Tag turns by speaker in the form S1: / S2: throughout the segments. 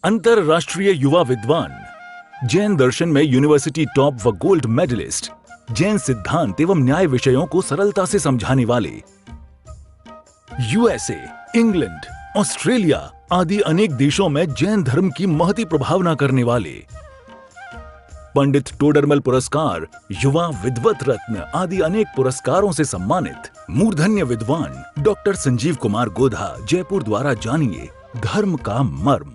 S1: अंतरराष्ट्रीय युवा विद्वान, जैन दर्शन में यूनिवर्सिटी टॉप व गोल्ड मेडलिस्ट, जैन सिद्धांत एवं न्याय विषयों को सरलता से समझाने वाले, यूएसए, इंग्लैंड, ऑस्ट्रेलिया आदि अनेक देशों में जैन धर्म की महती प्रभावना करने वाले, पंडित टोडरमल पुरस्कार, युवा विद्वत रत्न आदि अनेक पुरस्कारों से सम्मानित मूर्धन्य विद्वान डॉक्टर संजीव कुमार गोधा जयपुर द्वारा जानिए धर्म का मर्म।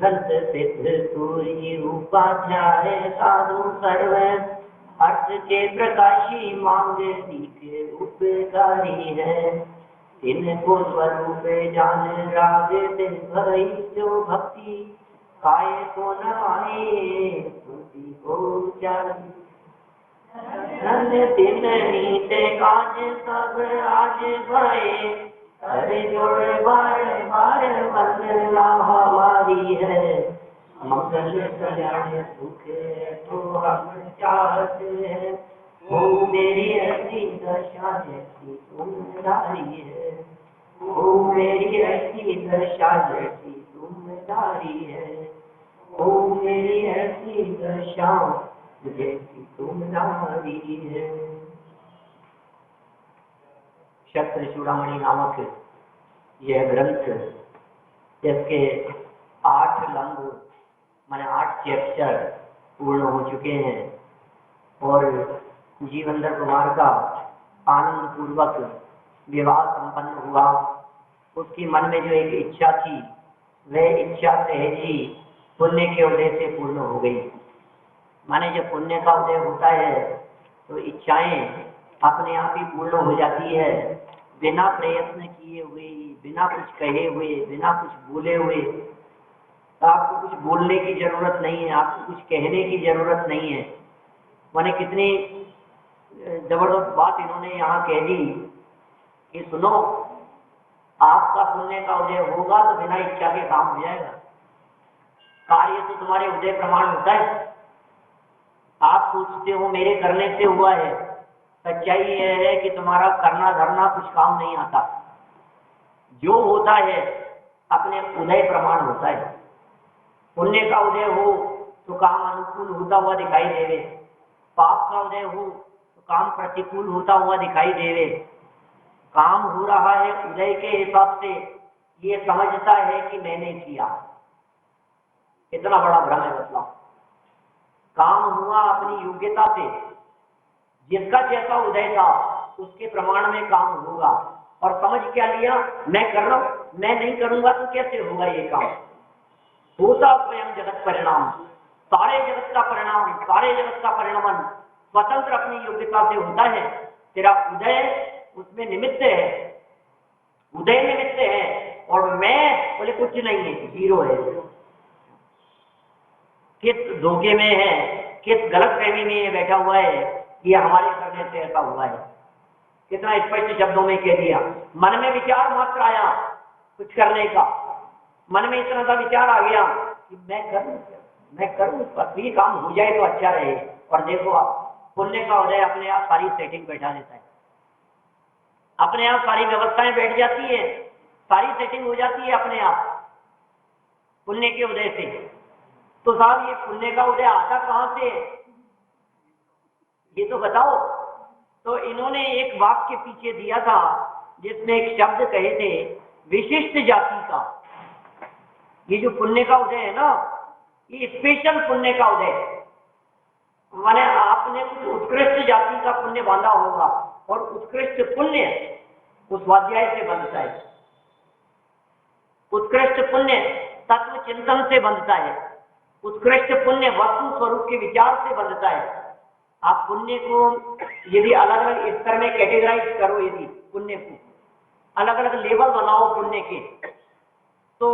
S2: हंस सिद्ध सूर्य उपाध्याय साधु सर्व अर्थ के प्रकाशी मांग सीख उपकारी है। इनको स्वरूप जान राग दिन भई जो भक्ति काय को न आए तुलसी को चाहिए। धन्य दिन नीत काज सब आज भये अरे जोड़ बार बार वंदना हमारी है। मंगल कल्याण सुख तो हम चाहते हैं। ओ मेरी ऐसी दशा जैसी तुमदारी है। ओ मेरी ऐसी दशा जैसी तुमदारी है। ओ मेरी ऐसी दशा जैसी तुमदारी है। क्षत्र चूड़ामणि नामक यह ग्रंथ, जिसके 8 लंग माने 8 चैप्टर पूर्ण हो चुके हैं और जीवेंद्र कुमार का आनंद पूर्वक विवाह संपन्न हुआ। उसकी मन में जो एक इच्छा थी वह इच्छा सहज ही पुण्य के उदय से पूर्ण हो गई। माने जब पुण्य का उदय होता है तो इच्छाएं अपने आप ही पूर्ण हो जाती है, बिना प्रयत्न किए हुए, बिना कुछ कहे हुए, बिना कुछ बोले हुए। तो आपको कुछ बोलने की जरूरत नहीं है, आपको कुछ कहने की जरूरत नहीं है। मैंने कितनी जबरदस्त बात इन्होंने यहाँ कह दी कि सुनो, आपका पुण्य का उदय होगा तो बिना इच्छा के काम हो जाएगा। कार्य तो तुम्हारे उदय प्रमाण होता है। आप सोचते हो मेरे करने से हुआ है, सच्चाई यह है कि तुम्हारा करना धरना कुछ काम नहीं आता। जो होता है अपने उदय प्रमाण होता है। पुण्य का उदय हो तो काम अनुकूल होता हुआ दिखाई देवे, पाप का उदय हो तो काम प्रतिकूल होता हुआ दिखाई देवे। काम हो रहा है उदय के हिसाब से, ये समझता है कि मैंने किया। इतना बड़ा भ्रम है। मतलब काम हुआ अपनी योग्यता से, जिसका जैसा उदय था उसके प्रमाण में काम होगा। और समझ क्या लिया, मैं कर रहा हूं, मैं नहीं करूंगा तो कैसे होगा ये काम। होता स्वयं जगत परिणाम, सारे जगत का परिणाम, सारे जगत का परिणाम स्वतंत्र अपनी योग्यता से होता है। तेरा उदय उसमें निमित्त है, उदय निमित्त है और मैं बोले कुछ नहीं है, जीरो है। किस धोखे में है, किस गलतफहमी में बैठा हुआ है कि हमारे करने से ऐसा हुआ है। कितना स्पष्ट शब्दों में कह दिया। मन में विचार मात्र आया कुछ करने का, मन में इतना सा विचार आ गया कि मैं कर लूं, मैं करूँ, बस ये काम हो जाए तो अच्छा रहे। और देखो आप, पुण्य का उदय अपने आप सारी सेटिंग बैठा देता है, अपने आप सारी व्यवस्थाएं बैठ जाती है, सारी सेटिंग हो जाती है अपने आप पुण्य के उदय से। तो साहब ये पुण्य का उदय आता कहां से है, ये तो बताओ। तो इन्होंने एक वाक्य पीछे दिया था जिसमें एक शब्द कहे थे, विशिष्ट जाति का। ये जो पुण्य का उदय है ना, ये स्पेशल पुण्य का उदय है। माने आपने कुछ उत्कृष्ट जाति का पुण्य बांधा होगा, और उत्कृष्ट पुण्य उस स्वाध्याय से बनता है, उत्कृष्ट पुण्य तत्व चिंतन से बनता है, उत्कृष्ट पुण्य वस्तु स्वरूप के विचार से बनता है। आप पुण्य को यदि अलग अलग स्तर में कैटेगराइज करो, यदि पुण्य को अलग अलग लेवल बनाओ पुण्य के, तो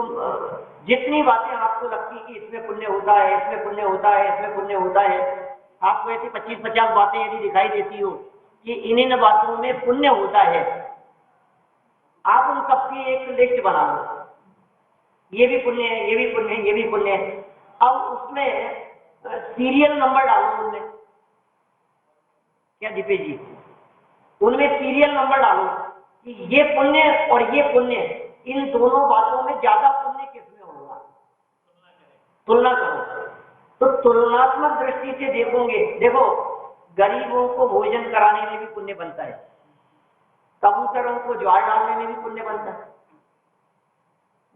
S2: जितनी बातें आपको लगती कि इसमें पुण्य होता है, इसमें पुण्य होता है, इसमें पुण्य होता है, आपको ऐसी 25-50 बातें यदि दिखाई देती हो कि इन बातों में पुण्य होता है, आप उन सबकी एक लिस्ट बना लो, ये भी पुण्य है, ये भी पुण्य है, ये भी पुण्य है। अब उसमें सीरियल नंबर डालो उनमें, क्या दीपेश जी, उनमें सीरियल नंबर डालो कि ये पुण्य और ये पुण्य, इन दोनों बातों में ज्यादा पुण्य किसमें होगा, तुलना करो। तो तुलनात्मक दृष्टि से देखोगे, देखो गरीबों को भोजन कराने में भी पुण्य बनता है, कबूतरों को ज्वार डालने में भी पुण्य बनता है,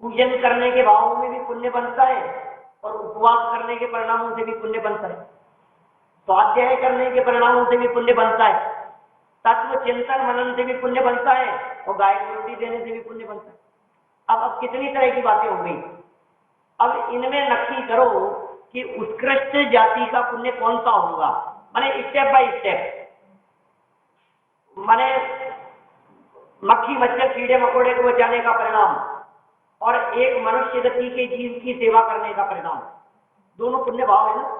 S2: पूजन करने के भावों में भी पुण्य बनता है, और उपवास करने के परिणामों से भी पुण्य बनता है, स्वाध्याय करने के परिणामों से भी पुण्य बनता है, तत्व चिंतन मनन से भी पुण्य बनता है, और गाय को रोटी देने से भी पुण्य बनता है। अब कितनी तरह की बातें हो गई। अब इनमें नक्की करो कि उत्कृष्ट जाति का पुण्य कौन सा होगा, माने स्टेप बाय स्टेप, माने मक्खी मच्छर कीड़े मकोड़े को बचाने का परिणाम और एक मनुष्य गति के जीव की सेवा करने का परिणाम, दोनों पुण्य भाव है ना।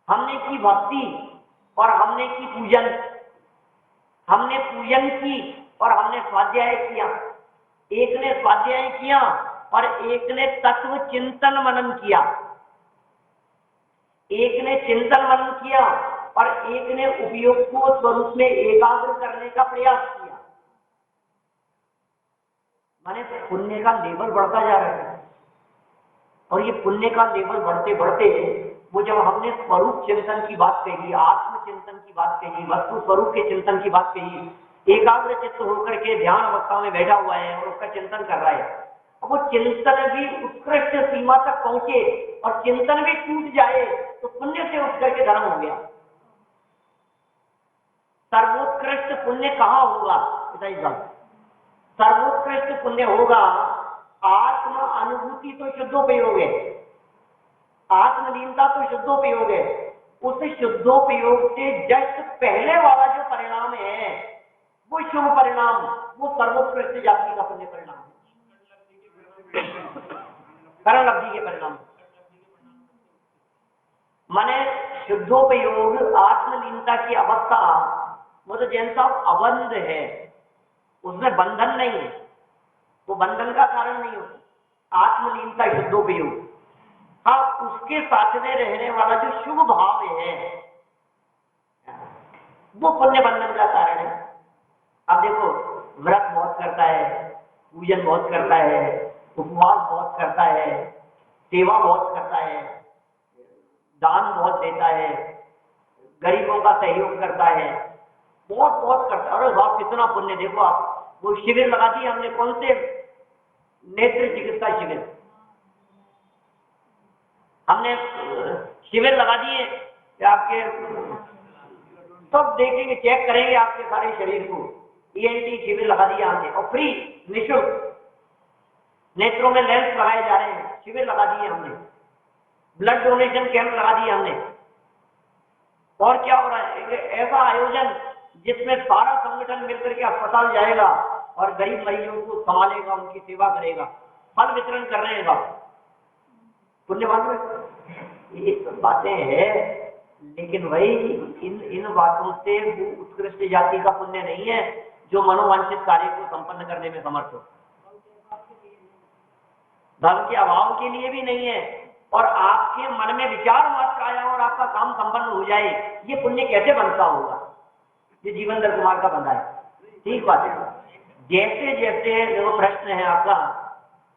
S2: हमने की भक्ति और हमने की पूजन, हमने पूजन की और हमने स्वाध्याय किया, एक ने स्वाध्याय किया और एक ने तत्व चिंतन मनन किया, एक ने चिंतन मनन किया और एक ने उपयोग को स्वरूप में एकाग्र करने का प्रयास किया। माने पुण्य का लेवल बढ़ता जा रहा है, और ये पुण्य का लेवल बढ़ते बढ़ते वो जब हमने स्वरूप चिंतन की बात कही, आत्म चिंतन की बात कही, वस्तु स्वरूप के चिंतन की बात कही, एकाग्र चित्त होकर के ध्यान अवस्था में बैठा हुआ है और उसका चिंतन कर रहा है, अब वो चिंतन भी उत्कृष्ट सीमा तक पहुंचे और चिंतन भी टूट जाए तो पुण्य से उठ करके धर्म हो गया। सर्वोत्कृष्ट पुण्य कहां होगा, सर्वोत्कृष्ट पुण्य होगा आत्म अनुभूति तो शुद्धोपयोग है, आत्मलीनता तो शुद्धोपयोग है, उस शुद्धोपयोग से जस्ट पहले वाला जो परिणाम है वो शुभ परिणाम, वो सर्वोत्कृष्ट जाति का पुण्य परिणाम है, करण लब्धि के परिणाम। माने शुद्धोपयोग आत्मलीनता की अवस्था, वो तो जैन साहब अबंध है, उसमें बंधन नहीं है, वो बंधन का कारण नहीं होता, आत्मलीनता शुद्धोपयोग। हाँ, उसके साथ में रहने वाला जो शुभ भाव है वो पुण्य बंधन का कारण है। अब देखो, व्रत बहुत करता है, पूजन बहुत करता है, उपवास बहुत करता है, सेवा बहुत करता है, दान बहुत देता है, गरीबों का सहयोग करता है, बहुत बहुत करता है। अरे वाह, कितना पुण्य। देखो आप, वो शिविर लगा दिए हमने, कौन से, नेत्र चिकित्सा शिविर, हमने शिविर लगा दिए कि आपके सब देखेंगे, चेक करेंगे आपके सारे शरीर को, ENT शिविर लगा दिया हमने, और फ्री निःशुल्क नेत्रों में लेंस लगाए जा रहे हैं, शिविर लगा दिए हमने, ब्लड डोनेशन कैंप लगा दिए हमने। और क्या हो रहा है, ऐसा आयोजन जिसमें सारा संगठन मिलकर के अस्पताल जाएगा और गरीब मरीजों को संभालेगा, उनकी सेवा करेगा, फल वितरण कर रहे हैं, पुण्यवान। ये सब बातें हैं, लेकिन वही इन बातों से वो उत्कृष्ट जाति का पुण्य नहीं है जो मनोवांछित कार्य को संपन्न करने में समर्थ हो, धर्म के अभाव के लिए भी नहीं है, और आपके मन में विचार मात्र आया और आपका काम संपन्न हो जाए, ये पुण्य कैसे बनता होगा? ये जीवनधर कुमार का बंधा है। ठीक बात है। जैसे जैसे जो प्रश्न है आपका,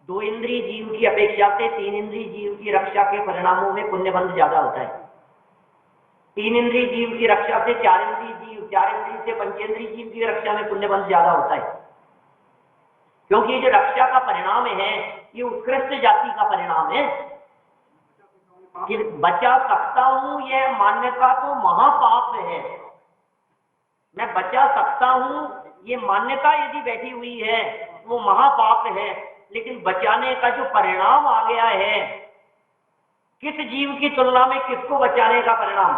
S2: 2 इंद्रिय जीव की अपेक्षा से 3 इंद्रिय जीव की रक्षा के परिणामों में पुण्य बंध ज्यादा होता है। 3 इंद्रिय जीव की रक्षा से 4 इंद्रिय जीव, 4 इंद्रिय से पंचेंद्रिय जीव की रक्षा में पुण्य बंध ज्यादा होता है। क्योंकि ये जो रक्षा का परिणाम है, ये उत्कृष्ट जाति का परिणाम है कि बचा सकता हूं, यह मान्यता तो महापाप है। मैं बचा सकता हूं, ये मान्यता यदि बैठी हुई है वो महापाप है। लेकिन बचाने का जो परिणाम आ गया है, किस जीव की तुलना में किसको बचाने का परिणाम,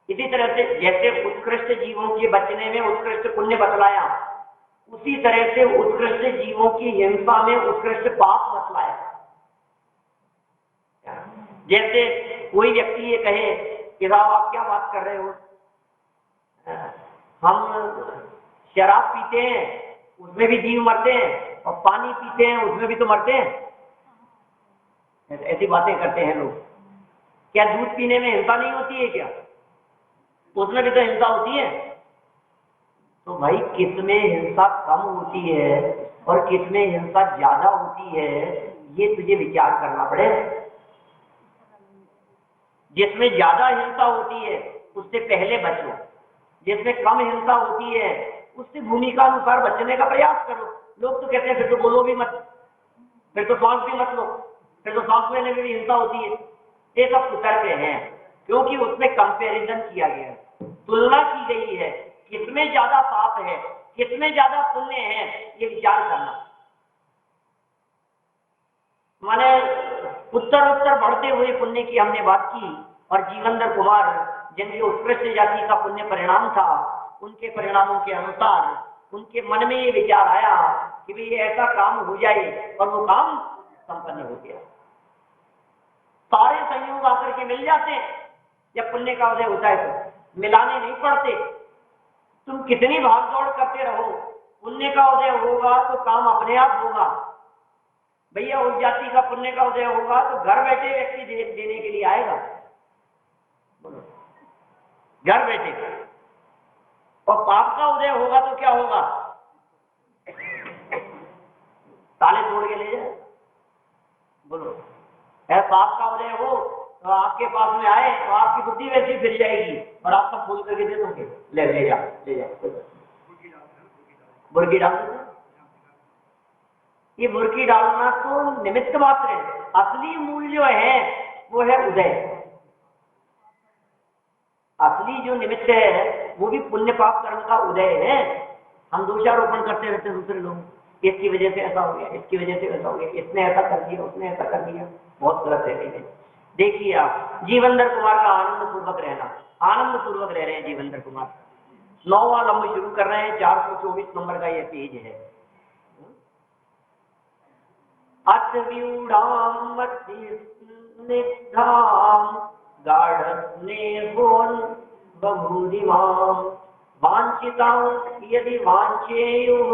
S2: इसी तरह से जैसे उत्कृष्ट जीवों के बचने में उत्कृष्ट पुण्य बतलाया, उसी तरह से उत्कृष्ट जीवों की हिंसा में उत्कृष्ट पाप बतलाया। जैसे कोई व्यक्ति ये कहे कि साहब आप क्या बात कर रहे हो, हम शराब पीते हैं उसमें भी जीव मरते हैं, और पानी पीते हैं उसमें भी तो मरते हैं। ऐसी बातें करते हैं लोग। क्या दूध पीने में हिंसा नहीं होती है क्या? उसमें भी तो हिंसा होती है। तो भाई किसमें हिंसा कम होती है और किसमें हिंसा ज्यादा होती है, ये तुझे विचार करना पड़ेगा। जिसमें ज्यादा हिंसा होती है उससे पहले बचो, जिसमें कम हिंसा होती है उससे भूमिका अनुसार बचने का प्रयास करो। लोग तो कहते हैं फिर तो बोलो भी मत, फिर तो सांस भी मत लो, फिर तो सांस लेने में भी हिंसा होती है। ये सब कुतर्क हैं, क्योंकि उसमें कंपैरिजन किया गया है, तुलना की गई है, किसमें ज्यादा पाप है किसमें ज्यादा पुण्य है, ये विचार करना। माने उत्तर बढ़ते हुए पुण्य की हमने बात की, और जीवनधर कुमार जिनके उत्कृष्ट जाति का पुण्य परिणाम था, उनके परिणामों के अनुसार उनके मन में ये विचार आया कि भाई ऐसा काम हो जाए, और वो काम संपन्न हो गया। सारे संयोग आकर के मिल जाते हैं जब पुण्य का उदय होता है, तो मिलाने नहीं पड़ते। तुम कितनी भागदौड़ करते रहो, पुण्य का उदय होगा तो काम अपने आप होगा। भैया उस जाति का पुण्य का उदय होगा तो घर बैठे व्यक्ति देने के लिए आएगा, बोलो, घर बैठे। और पाप का उदय होगा तो क्या होगा? ताले तोड़ के ले जाए, बोलो। ऐसा पाप का उदय हो तो आपके पास में आए तो आपकी बुद्धि वैसी फिर जाएगी और आप सब फूल करके दे दोगे, ले जा बुर्की डाल दो। ये बुर्की डालना तो निमित्त मात्र है, असली मूल जो है वो है उदय। असली जो निमित्त है वो भी पुण्य पाप कर्म का उदय है। हम दोषारोपण करते रहते हैं दूसरे लोग, इसकी वजह से ऐसा हो गया, इसकी वजह से ऐसा हो गया, इसने ऐसा कर दिया, उसने ऐसा कर दिया, बहुत गलत है। देखिए आप जीवनधर कुमार का आनंद पूर्वक रहना, आनंद पूर्वक रह रहे हैं जीवनधर कुमार। 9वां लम्ब शुरू कर रहे हैं, 424 नंबर का यह पेज है। अथव्यूढ़ाम निधाम गाढ़स्नेहोन बभूरिमाम वांछितां यदि वांछेयुः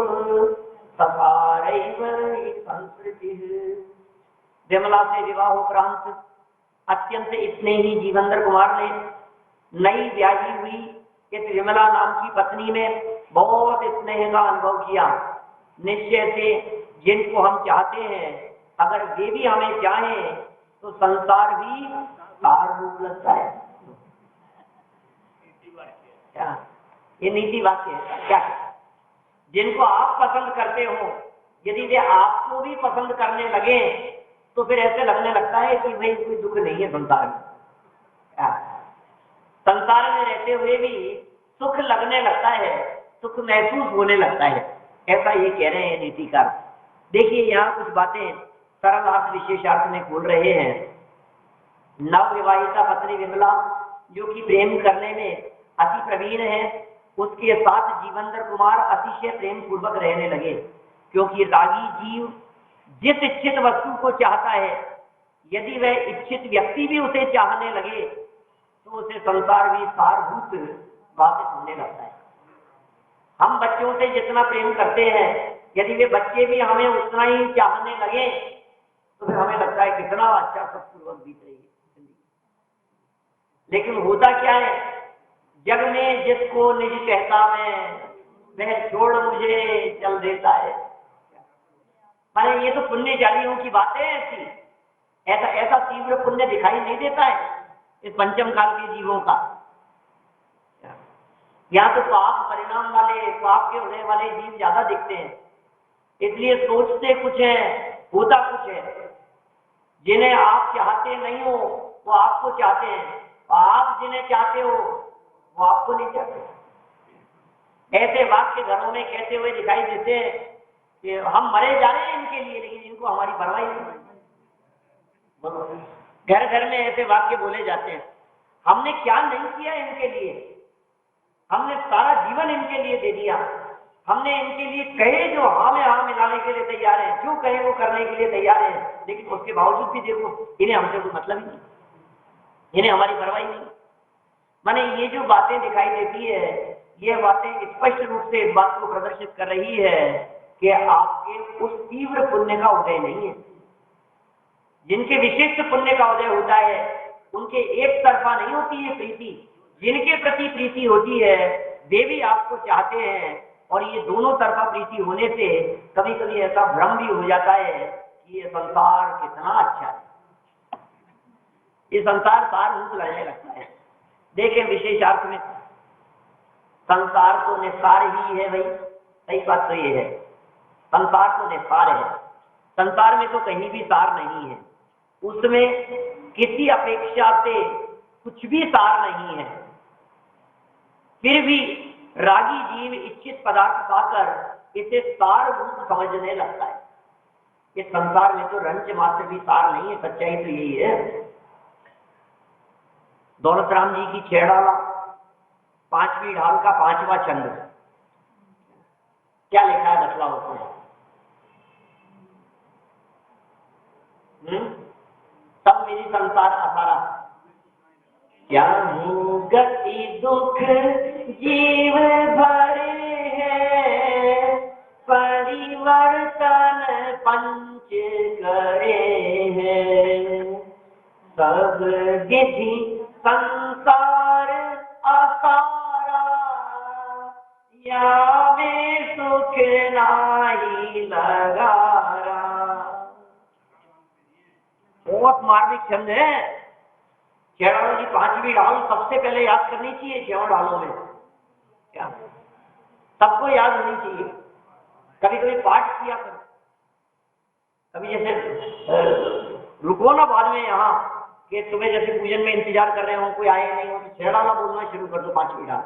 S2: सकारैव संस्कृतिः। विमला से विवाह उपरांत अत्यंत स्नेही जीवनधर कुमार ने नई ब्याही हुई इस विमला नाम की पत्नी में बहुत स्नेह का अनुभव किया। निश्चय से जिनको हम चाहते हैं, अगर वे भी हमें चाहें तो संसार भी सार रूप लगता है। क्या ये नीति वाक्य है क्या? जिनको आप पसंद करते हो, यदि वे आपको भी पसंद करने लगे तो फिर ऐसे लगने लगता है कि भाई कोई दुख नहीं है संसार में। संसार में रहते हुए भी सुख लगने लगता है, सुख महसूस होने लगता है, ऐसा ये कह रहे हैं नीतिकार। देखिए यहाँ कुछ बातें सरल अर्थ विशेषार्थ में खोल रहे हैं। नव विवाहिता पत्नी विमला जो कि प्रेम करने में अति प्रवीण है, उसके साथ जीवनधर कुमार अतिशय प्रेम पूर्वक रहने लगे, क्योंकि रागी जीव जिस इच्छित वस्तु को चाहता है, यदि वह इच्छित व्यक्ति भी उसे चाहने लगे तो उसे संसार भी सारभूत बाधित होने लगता है। हम बच्चों से जितना प्रेम करते हैं, यदि वे बच्चे भी हमें उतना ही चाहने लगे तो फिर हमें लगता है कि कितना अच्छा सत्पूर्वक बीत रही है जिंदगी। लेकिन होता क्या है, जग में जिसको निज कहता मैं, वह छोड़ मुझे चल देता है। अरे ये तो पुण्यशालियों की बातें हैं ऐसी, ऐसा ऐसा तीव्र पुण्य दिखाई नहीं देता है इस पंचम काल के जीवों का। यहाँ तो पाप परिणाम वाले, पाप के होने वाले जीव ज्यादा दिखते हैं, इसलिए सोचते कुछ है, होता कुछ है। जिन्हें आप चाहते नहीं हो वो आपको चाहते हैं, और आप जिन्हें चाहते हो वो आपको नहीं चाहते। ऐसे वाक्य घरों में कहते हुए दिखाई देते हैं कि हम मरे जा रहे हैं इनके लिए, लेकिन इनको हमारी परवाह नहीं। घर घर में ऐसे वाक्य बोले जाते हैं, हमने क्या नहीं किया इनके लिए, हमने सारा जीवन इनके लिए दे दिया, हमने इनके लिए कहे जो हाँ में हाँ मिलाने के लिए तैयार है, जो कहे वो करने के लिए तैयार है, लेकिन उसके बावजूद भी देखो इन्हें हमसे कोई मतलब ही नहीं, इन्हें हमारी परवाह नहीं। माने ये जो बातें दिखाई देती है, ये बातें स्पष्ट रूप से इस बात को प्रदर्शित कर रही है कि आपके उस तीव्र पुण्य का उदय नहीं है। जिनके विशिष्ट पुण्य का उदय होता है उनके एक तरफा नहीं होती है प्रीति, जिनके प्रति प्रीति होती है वे भी आपको चाहते हैं, और ये दोनों तरफा प्रीति होने से कभी कभी ऐसा भ्रम भी हो जाता है कि ये संसार कितना अच्छा है, ये संसार सार रूप लगने लगता है। देखें विशेषार्थ में संसार तो निस्सार ही है भाई, सही बात तो ये है, संसार तो निस्सार है, संसार में तो कहीं भी सार नहीं है, उसमें किसी अपेक्षा से कुछ भी सार नहीं है। फिर भी रागी जीव इच्छित पदार्थ पाकर इसे सार रूप समझने लगता है। इस संसार में तो रंच मात्र भी सार नहीं है, सच्चाई तो यही है। दौलत राम जी की छेड़ाला, पांचवी ढाल का पांचवा चंद, क्या लिखा है बतला उसमें? तब मेरी संसार असारा, क्या गति दुख जीव भरे हैं, परिवर्तन पंच करे हैं, सब विधि संसार असारा, या में सुख नाही लगारा। बहुत मार्मिक छंद है। छेड़ालों की पांचवी ढाल सबसे पहले याद करनी चाहिए। छेड़ ढालों में क्या सबको याद होनी चाहिए। कभी कभी पाठ किया करो, कभी जैसे रुको ना बाद में यहाँ कि तुम्हें जैसे पूजन में इंतजार कर रहे हो, कोई आए नहीं हो, तो छेड़ाला बोलना शुरू कर दो पांचवी ढाल।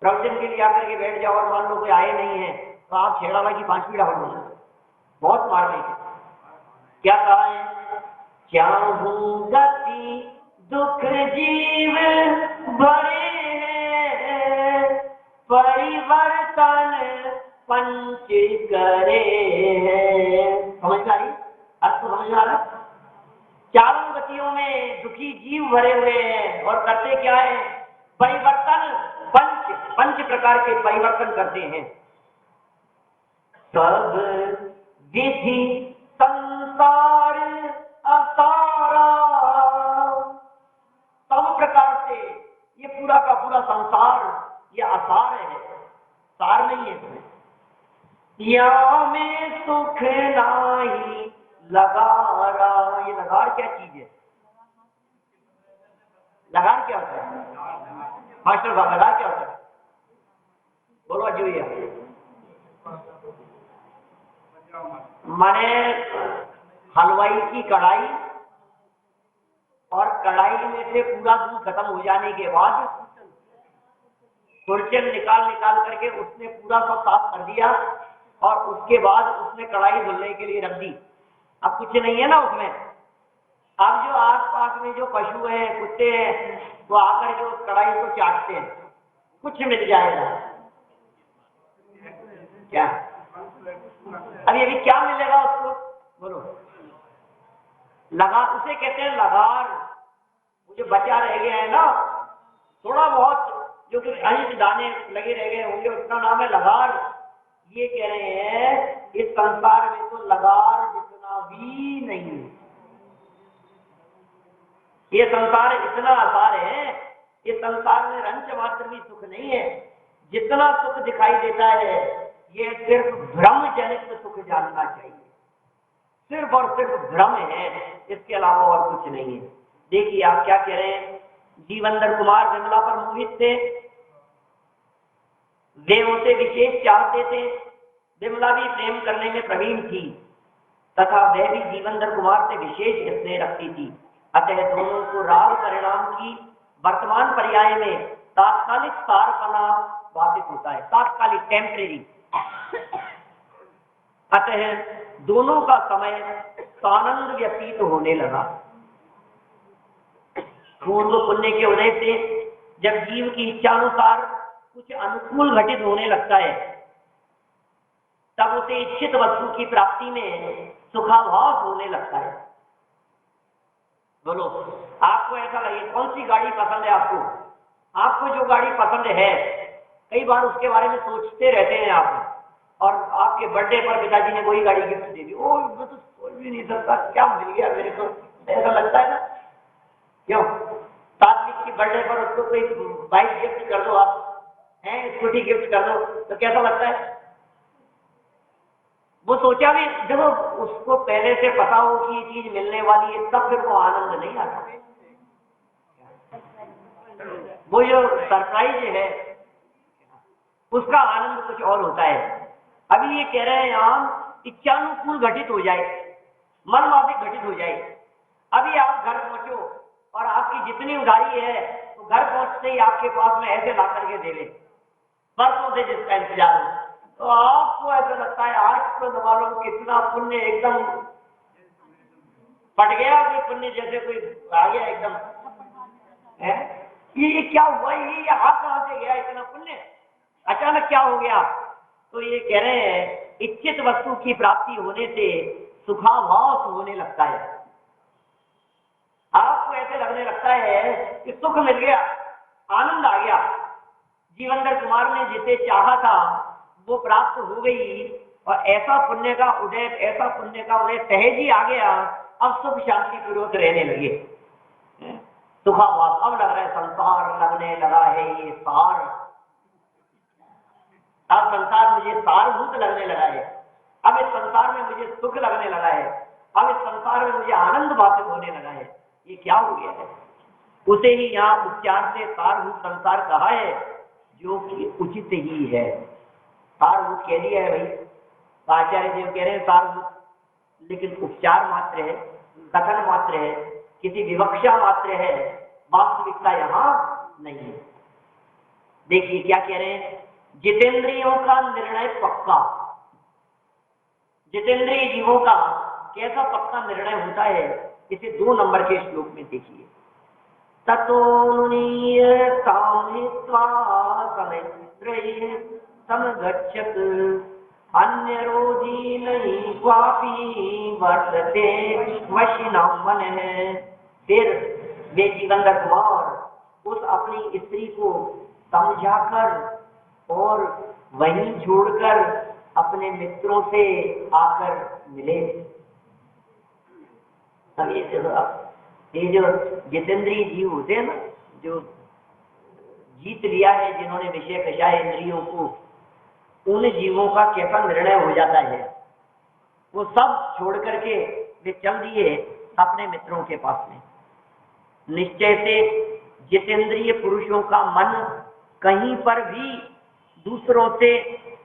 S2: प्रवचन के लिए आकर के बैठ जाओ और मान लो कोई आए नहीं है तो आप छेड़ाला की पांचवी ढाल बोलो, बहुत मार्मिक है। क्या कहा है? क्या गति दुख जीव भरे हैं, परिवर्तन पंच करे हैं। समझ में आई? अर्थ समझ में आ रहा? चारों गतियों में दुखी जीव भरे हुए हैं और करते क्या है? परिवर्तन पंच प्रकार के परिवर्तन करते हैं। सब विधि संसार असारा, सब प्रकार से ये पूरा का पूरा संसार ये असार है, सार नहीं है इसमें। या में सुख नाही लगारा, ये लगार क्या चीज है? लगार क्या होता है मास्टर साहब? लगार क्या होता है? बोलो जो ये माने हलवाई की कढ़ाई, और कढ़ाई में से पूरा दूध खत्म हो जाने के बाद खुरचन निकाल करके उसने पूरा सब साफ कर दिया, और उसके बाद उसने कढ़ाई धुलने के लिए रख दी। अब कुछ नहीं है ना उसमें। अब जो आसपास में जो पशु हैं, कुत्ते हैं, वो आकर के उस कढ़ाई को चाटते हैं, कुछ मिल जाएगा क्या? अब ये भी क्या मिलेगा उसको? बोलो। लगार उसे कहते हैं, लगार। वो जो बचा रह गया है ना, थोड़ा बहुत जो कुछ अंश दाने लगे रह गए होंगे, उसका नाम है लगार। ये कह रहे हैं इस संसार में तो लगार जितना भी नहीं। ये संसार इतना आसार है, इस संसार में रंच मात्र भी सुख नहीं है। जितना सुख दिखाई देता है ये सिर्फ भ्रम जनित सुख जानना चाहिए, सिर्फ और सिर्फ भ्रम है, इसके अलावा और कुछ नहीं है। देखिए आप क्या कह रहे हैं, जीवंदर कुमार विमला पर मोहित थे, वे उसे विशेष चाहते थे, विमला भी प्रेम करने में प्रवीण थी तथा वह भी जीवंदर कुमार से विशेष स्नेह रखती थी। अतः दोनों को राग परिणाम की वर्तमान पर्याय में तात्कालिक सारपना बाधित होता है, तात्कालिक टेम्परेरी। अतः दोनों का समय सानंद व्यतीत होने लगा। पूर्व पुण्य के उदय से जब जीव की इच्छानुसार कुछ अनुकूल घटित होने लगता है तब उसे इच्छित वस्तु की प्राप्ति में सुखाभास होने लगता है। बोलो, आपको ऐसा लगे कौन सी गाड़ी पसंद है? आपको जो गाड़ी पसंद है कई बार उसके बारे में सोचते रहते हैं आप, और आपके बर्थडे पर पिताजी ने वही गाड़ी गिफ्ट दे दी। ओ मैं तो सोच भी नहीं सकता, क्या मिल गया मेरे को, ऐसा लगता है ना? क्यों? सात्विक की बर्थडे पर उसको कोई बाइक गिफ्ट कर दो, आप हैं स्कूटी गिफ्ट कर दो, तो कैसा लगता है? वो सोचा भी, जब उसको पहले से पता हो कि ये चीज मिलने वाली है तब फिर वो आनंद नहीं आता। वो जो सरप्राइज है उसका आनंद कुछ और होता है। अभी ये कह रहे हैं यहाँ इच्छानुकूल घटित हो जाए, मन माफिक घटित हो जाए। अभी आप घर पहुंचो और आपकी जितनी उधारी है तो घर पहुंचते ही आपके पास में ऐसे ला करके दे ले, परसों से जिसका इंतजार हो, तो आपको ऐसा लगता है आज तो न मालूम कितना पुण्य एकदम पट गया, कोई पुण्य जैसे कोई आ गया एकदम है। ये क्या हुआ, ये हाथ कहां से गया इतना पुण्य, अचानक क्या हो गया? तो ये कह रहे हैं इच्छित वस्तु की प्राप्ति होने से सुखाभास होने लगता है। आपको ऐसे लगने लगता है कि सुख मिल गया, आनंद आ गया, जीवंदर कुमार ने जिसे चाहा था वो प्राप्त हो गई, और ऐसा पुण्य का उदय सहज ही आ गया। अब सुख शांति पूर्वक रहने लगे, सुखाभास। अब लग रहा है संसार लगने लगा है ये सार, अब संसार मुझे सारभूत लगने लगा है, अब इस संसार में मुझे सुख लगने लगा है, अब इस संसार में मुझे आनंद भाषित होने लगा है। ये क्या हो गया है? उसे ही यहाँ उपचार से सारभूत संसार कहा है, जो कि उचित ही है। सारभूत कह दिया है भाई, आचार्य देव कह रहे हैं सारभूत, लेकिन उपचार मात्र है, कथन मात्र है, किसी विवक्षा मात्र है, वास्तविकता यहाँ नहीं है। देखिए क्या कह रहे हैं, जितेंद्रियों का निर्णय पक्का। जितेंद्रिय जीवों का कैसा पक्का निर्णय होता है, इसे 2 नंबर के श्लोक में देखिए। ततो समगच्छत अन्यरोधी नहीं क्वापि वर्तते वशिनां मनः। फिर वे जीवंदर कुमार उस अपनी स्त्री को समझाकर और वहीं छोड़कर अपने मित्रों से आकर मिले। अब ये जो जितेंद्रिय जीव होते हैं ना, जो जीत लिया है जिन्होंने विषय कषाय इंद्रियों को, उन जीवों का कैसा निर्णय हो जाता है। वो सब छोड़ करके वे चल दिए अपने मित्रों के पास में। निश्चय से जितेंद्रिय पुरुषों का मन कहीं पर भी दूसरों से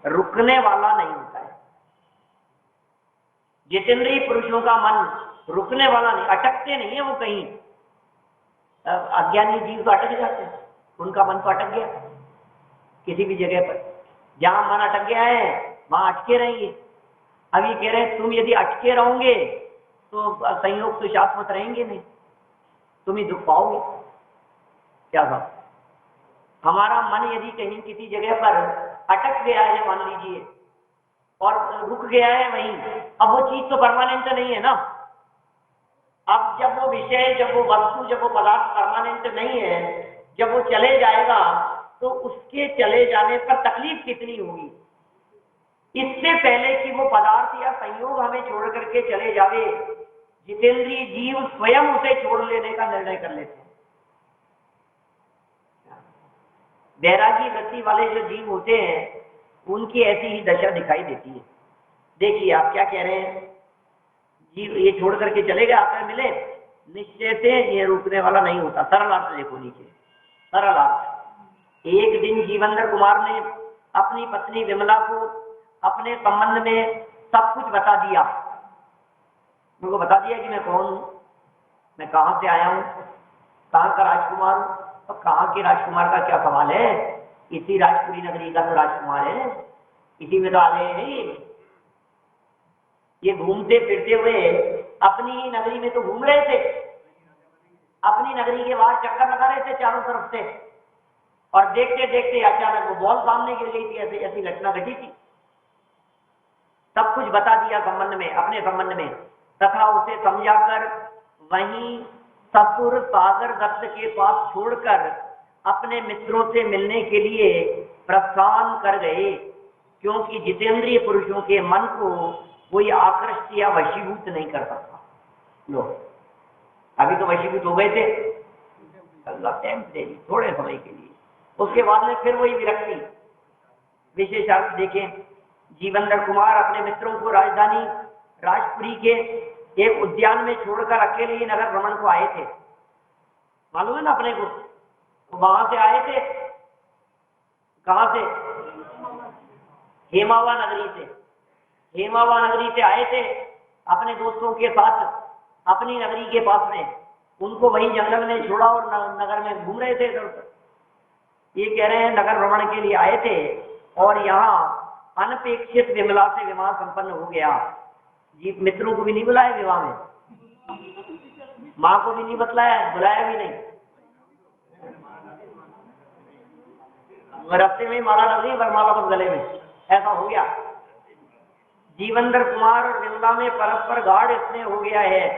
S2: रुकने वाला नहीं होता है। जितेंद्रिय पुरुषों का मन रुकने वाला नहीं, अटकते नहीं है वो कहीं। अज्ञानी जीव तो अटक जाते हैं, उनका मन तो अटक गया किसी भी जगह पर। जहां मन अटक गया है वहां अटके रहेंगे। अभी कह रहे हैं तुम यदि अटके रहोगे तो संयोग तो शाश्वत रहेंगे नहीं, तुम ही दुख पाओगे। क्या बात, हमारा मन यदि कहीं किसी जगह पर अटक गया है मान लीजिए और रुक गया है वहीं, अब वो चीज तो परमानेंट नहीं है ना। अब जब वो विषय, जब वो वस्तु, जब वो पदार्थ परमानेंट नहीं है, जब वो चले जाएगा तो उसके चले जाने पर तकलीफ कितनी होगी। इससे पहले कि वो पदार्थ या संयोग हमें छोड़ करके चले जावे, जितेंद्रिय जीव स्वयं उसे छोड़ लेने का निर्णय कर लेते हैं। बैरागी वृत्ति वाले जो जीव होते हैं उनकी ऐसी ही दशा दिखाई देती है। देखिए आप क्या कह रहे हैं, जीव ये छोड़ करके चले गए, आकर मिले, निश्चय से ये रुकने वाला नहीं होता। सरल अर्थ देखो नीचे, सरल अर्थ। एक दिन जीवेंद्र कुमार ने अपनी पत्नी विमला को अपने संबंध में सब कुछ बता दिया। उनको बता दिया कि मैं कौन हूं, मैं कहां से आया हूं, कहां का राजकुमार हूं, और कहां के राजकुमार का क्या सवाल है, इसी राजपुरी नगरी का तो राजकुमार है, इसी में तो आ गए नहीं। ये घूमते फिरते हुए अपनी ही नगरी में तो घूम रहे थे, अपनी नगरी के बाहर चक्कर लगा रहे थे चारों तरफ से, और देखते देखते अचानक वो बॉल सामने गिर गई थी। ऐसी ऐसी घटना घटी थी। सब कुछ बता दिया संबंध में, अपने संबंध में, तथा उसे समझाकर वहीं ससुर सागर दत्त के पास छोड़कर अपने मित्रों से मिलने के लिए प्रस्थान कर गए, क्योंकि जितेंद्रिय पुरुषों के मन को कोई आकृष्ट या वशीभूत नहीं कर सकता। लो, अभी तो वशीभूत हो गए थे, टेम्परेरी, थोड़े समय के लिए, उसके बाद में फिर वही विरक्ति। विशेष अर्थ देखें, जीवेंद्र कुमार अपने मित्रों को राजधानी राजपुरी के एक उद्यान में छोड़कर अकेले ही नगर भ्रमण को आए थे। मालूम है ना अपने को, वहां से आए थे, कहां से, हेमावा नगरी से। हेमावा नगरी से आए थे अपने दोस्तों के साथ अपनी नगरी के पास में, उनको वहीं जंगल में छोड़ा और नगर में घूम रहे थे इधर उधर। ये कह रहे हैं नगर भ्रमण के लिए आए थे और यहाँ अनपेक्षित विमला से विवाह संपन्न हो गया। जी, मित्रों को भी नहीं बुलाया विवाह में, माँ को भी नहीं बतलाया, बुलाया भी नहीं, रास्ते में माला लग गई, वरमाला बस गले में, ऐसा हो गया। जीवेंद्र कुमार और विमला में परस्पर गाढ़ स्नेह हो गया है,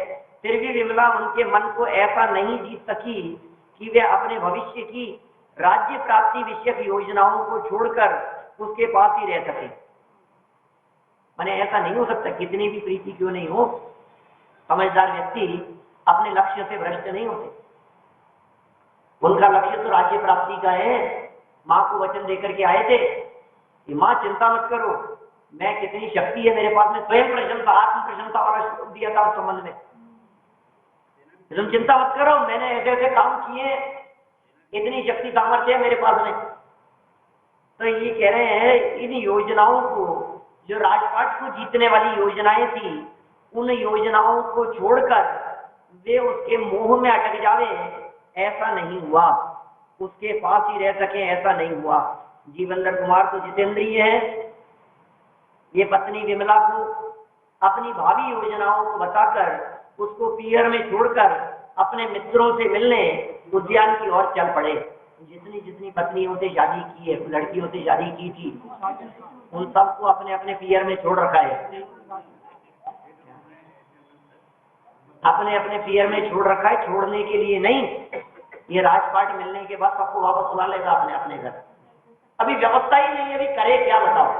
S2: फिर भी विमला उनके मन को ऐसा नहीं जीत सकी कि वे अपने भविष्य की राज्य प्राप्ति विषयक योजनाओं को छोड़कर उसके पास ही रह सके। माने ऐसा नहीं हो सकता, कितनी भी प्रीति क्यों नहीं हो, समझदार व्यक्ति अपने लक्ष्य से भ्रष्ट नहीं होते। उनका लक्ष्य तो राज्य प्राप्ति का है। माँ को वचन देकर के आए थे कि माँ चिंता मत करो, मैं कितनी शक्ति है मेरे पास में, स्वयं प्रशंसा, आत्म प्रशंसा वाला श्लोक दिया था उस संबंध में। तुम चिंता मत करो, मैंने ऐसे ऐसे काम किए, इतनी शक्ति सामर्थ्य है मेरे पास में। तो ये कह रहे हैं इन योजनाओं को, जो राजपाट को जीतने वाली योजनाएं थी, उन योजनाओं को छोड़कर वे उसके मोह में अटक जावे, ऐसा नहीं हुआ, उसके पास ही रह सके, ऐसा नहीं हुआ। जीवेंद्र कुमार तो जितेंद्रिय है, ये पत्नी विमला को अपनी भावी योजनाओं को बताकर उसको पियर में छोड़कर अपने मित्रों से मिलने उद्यान की ओर चल पड़े। जितनी जितनी पत्नियों से शादी की है, लड़कियों से शादी की थी, उन सबको अपने अपने पियर में छोड़ रखा है, अपने अपने पियर में छोड़ रखा है। छोड़ने के लिए नहीं, ये राजपाट मिलने के बाद सबको वापस बुला लेगा अपने अपने घर। अभी व्यवस्था ही नहीं है, अभी करे क्या बताओ,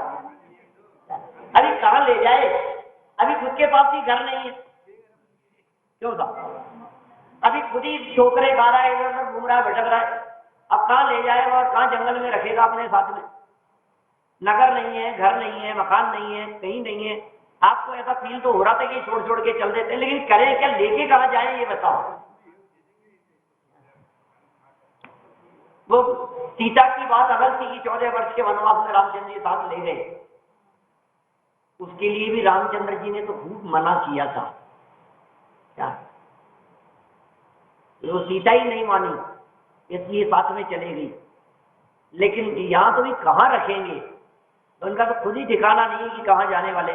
S2: अभी कहां ले जाए, अभी खुद के पास ही घर नहीं है, क्यों था, अभी खुद ही ठोकरे खा रहा है, इधर उधर घूम रहा है, भटक रहा है, अब कहां ले जाएगा और कहां जंगल में रखेगा अपने साथ में। नगर नहीं है, घर नहीं है, मकान नहीं है, कहीं नहीं है। आपको ऐसा फील तो हो रहा था कि छोड़ छोड़ के चल देते, लेकिन करें क्या, लेके कहां जाए ये बताओ। वो सीता की बात अलग थी कि 14 वर्ष के वनवास में रामचंद्र जी साथ ले गए, उसके लिए भी रामचंद्र जी ने तो खूब मना किया था, क्या वो सीता ही नहीं मानी, इसलिए साथ में चले गई। लेकिन यहां तो भी कहां रखेंगे, तो उनका तो खुद ही ठिकाना नहीं कि कहां जाने वाले।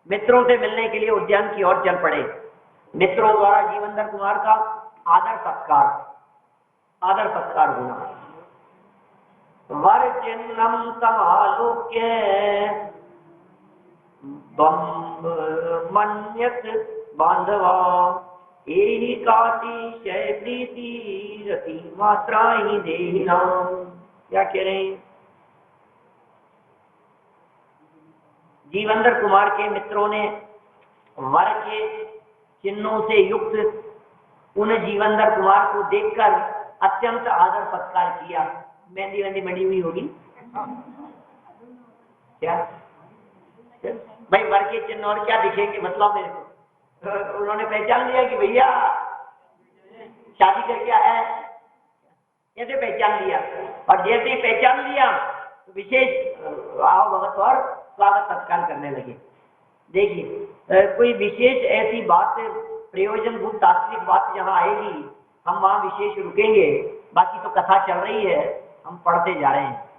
S2: मित्रों से मिलने के लिए उद्यान की ओर चल पड़े। मित्रों द्वारा जीवेंद्र कुमार का आदर सत्कार होना। वर चिन्हम समालोक्य मन्यत बांधवा, एहि कातिशय प्रीति रति मात्रा ही देहि नाम। क्या कह रहे हैं, जीवंदर कुमार के मित्रों ने वर के चिन्हों से युक्त उन जीवंदर कुमार को देखकर अत्यंत आदर सत्कार किया। मेहंदी वेंदी बनी हुई होगी क्या भाई, वर के चिन्ह और क्या दिखेंगे मतलब मेरे को। तो उन्होंने पहचान लिया कि भैया शादी करके आया है, ऐसे पहचान लिया। और जैसे ही पहचान लिया तो विशेष आओ भगत और स्वागत सत्कार करने लगे। देखिए कोई विशेष ऐसी बात प्रयोजनभूत तात्विक बात जहाँ आएगी हम वहां विशेष रुकेंगे, बाकी तो कथा चल रही है, हम पढ़ते जा रहे हैं।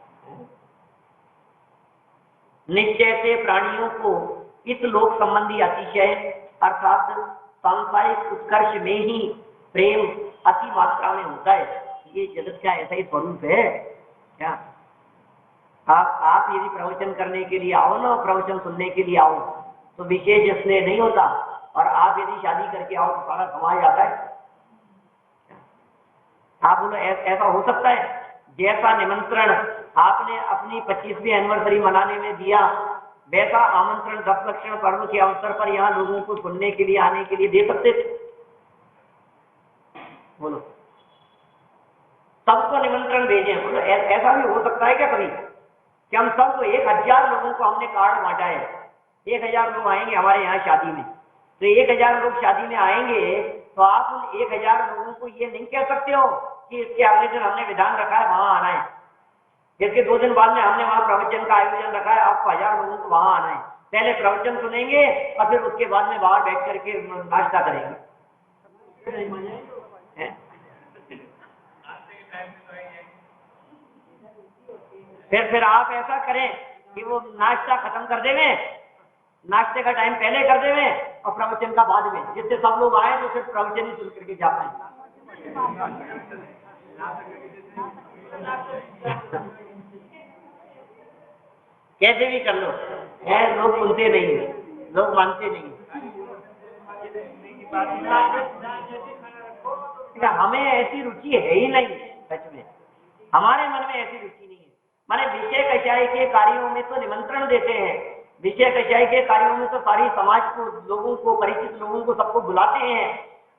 S2: निश्चय से प्राणियों को इस लोक संबंधी अतिशय अर्थात सांसारिक उत्कर्ष में ही प्रेम अति मात्रा में होता है। ये जगत का ऐसा ही स्वरूप है क्या। आप यदि प्रवचन करने के लिए आओ ना, प्रवचन सुनने के लिए आओ तो विशेष स्नेह नहीं होता, और आप यदि शादी करके आओ तो सारा समाज आता है। आप बोलो ऐसा हो सकता है? जैसा निमंत्रण आपने अपनी 25वीं एनिवर्सरी मनाने में दिया, वैसा आमंत्रण 10 लक्षण पर्व के अवसर पर यहाँ लोगों को सुनने के लिए आने के लिए दे सकते थे? बोलो, सबको निमंत्रण भेजे। बोलो ऐसा भी हो सकता है क्या कभी कि हम सबको 1000 लोगों को हमने कार्ड बांटा है, 1000 लोग आएंगे हमारे यहाँ शादी में, तो 1000 लोग शादी में आएंगे तो आप उन 1000 लोगों को ये नहीं कह सकते हो कि इसके अगले दिन हमने विधान रखा है वहां आना है, इसके 2 दिन बाद में हमने वहां प्रवचन का आयोजन रखा है, आपको 1000 लोगों को वहां आना है। पहले प्रवचन सुनेंगे और फिर उसके बाद में बाहर बैठ करके नाश्ता करेंगे। फिर आप ऐसा करें कि वो नाश्ता खत्म कर देवे, नाश्ते का टाइम पहले कर देवे और प्रवचन का बाद में, जिससे सब लोग आए तो फिर प्रवचन ही सुन करके जा पाए। कैसे भी कर लो, लोग सुनते नहीं है, लोग मानते नहीं। हमें ऐसी रुचि है ही नहीं, सच में हमारे मन में ऐसी रुचि नहीं है। माने विषय कषाय के कार्यों में तो निमंत्रण देते हैं, विषय कषाय के कार्यों में तो सारी समाज को, लोगों को, परिचित लोगों को, सबको बुलाते हैं,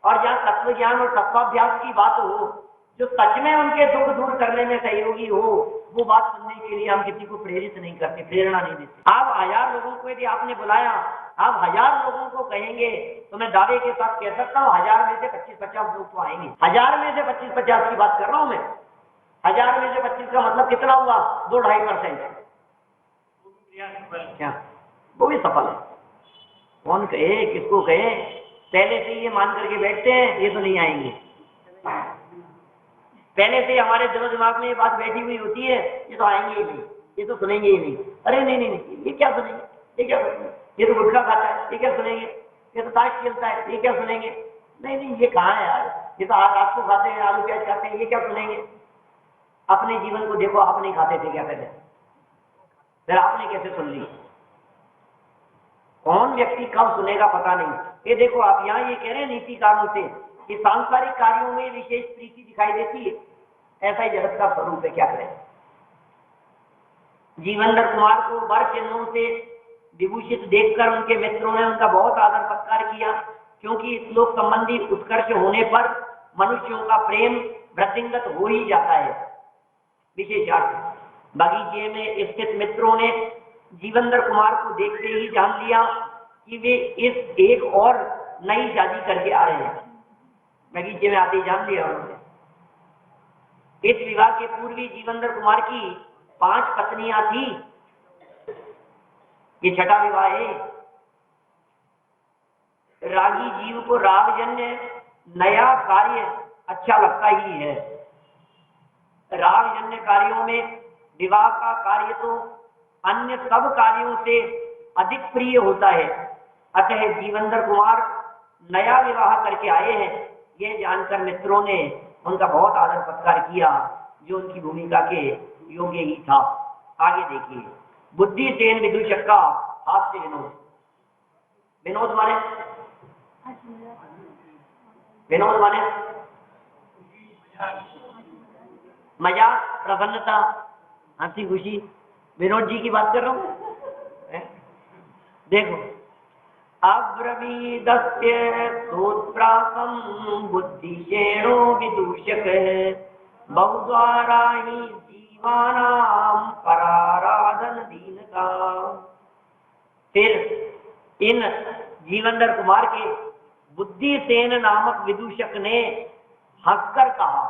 S2: और जहाँ तत्व ज्ञान और तत्वाभ्यास की बात हो, जो सच में उनके दुख दूर करने में सहयोगी हो, वो बात सुनने के लिए हम किसी को प्रेरित नहीं करते, प्रेरणा नहीं देते। आप 1000 लोगों को यदि आपने बुलाया, आप 1000 लोगों को कहेंगे तो मैं दावे के साथ कह सकता हूँ 1000 में से 25-50 लोग तो आएंगे। 1000 में से 25-50 की बात कर रहा हूँ मैं। 1000 में से 25 का मतलब कितना हुआ? 2-2.5%। क्या वो भी सफल है? कौन कहे, किसको कहे? पहले से ये मान करके बैठते हैं ये तो नहीं आएंगे, पहले से हमारे दिलो दिमाग में ये बात बैठी हुई होती है ये तो आएंगे ही नहीं, ये तो सुनेंगे ही नहीं। अरे नहीं, ये क्या सुनेंगे, ये क्या सुनेंगे, ये तो गुटखा खाता है, ये क्या सुनेंगे, ये तो ताश खेलता है, ये क्या सुनेंगे, नहीं ये कहाँ है यार, ये तो रात को खाते हैं, आलू प्याज खाते हैं, ये क्या सुनेंगे। अपने जीवन को देखो, आप नहीं खाते थे क्या पहले, फिर आपने कैसे सुन ली? कौन व्यक्ति कब सुनेगा पता नहीं। ये देखो आप यहाँ ये कह रहे हैं नीतिकारों से कि सांसारिक कार्यों में विशेष प्रीति दिखाई देती है, ऐसा ही जगत का स्वरूप है, क्या करें। जीवंदर कुमार को वर चिन्हों से विभूषित देखकर उनके मित्रों ने उनका बहुत आदर सत्कार किया, क्योंकि इस लोक संबंधी उत्कर्ष होने पर मनुष्यों का प्रेम वृद्धिंगत हो ही जाता है। विशेषार्थ बगीचे में स्थित मित्रों ने जीवंदर कुमार को देखते ही जान लिया कि वे इस एक और नई शादी करके आ रहे हैं। बगीचे में आते ही जान लिया उन्होंने। इस विवाह के पूर्वी जीवंदर कुमार की 5 पत्नियां थी, ये छठा विवाह है। रागी जीव को रागजन्य नया कार्य अच्छा लगता ही है। रागजन्य कार्यों में विवाह का कार्य तो अन्य सब कार्यों से अधिक प्रिय होता है। अतः जीवंदर कुमार नया विवाह करके आए हैं, यह जानकर मित्रों ने उनका बहुत आदर सत्कार किया, जो उनकी भूमिका के योग्य ही था। आगे देखिए, बुद्धिसेन विदूषक का हास्य विनोद। विनोद माने मजाक, प्रसन्नता, हंसी खुशी। विनोद जी की बात कर रहा हूँ। देखो, अब्रवीदस्य सोत्प्रासं बुद्धिशेनो विदूषक बहुद्वारा ही जीवानां पराराधन दीनता। फिर इन जीवनधर कुमार के बुद्धिसेन नामक विदूषक ने हंसकर कहा,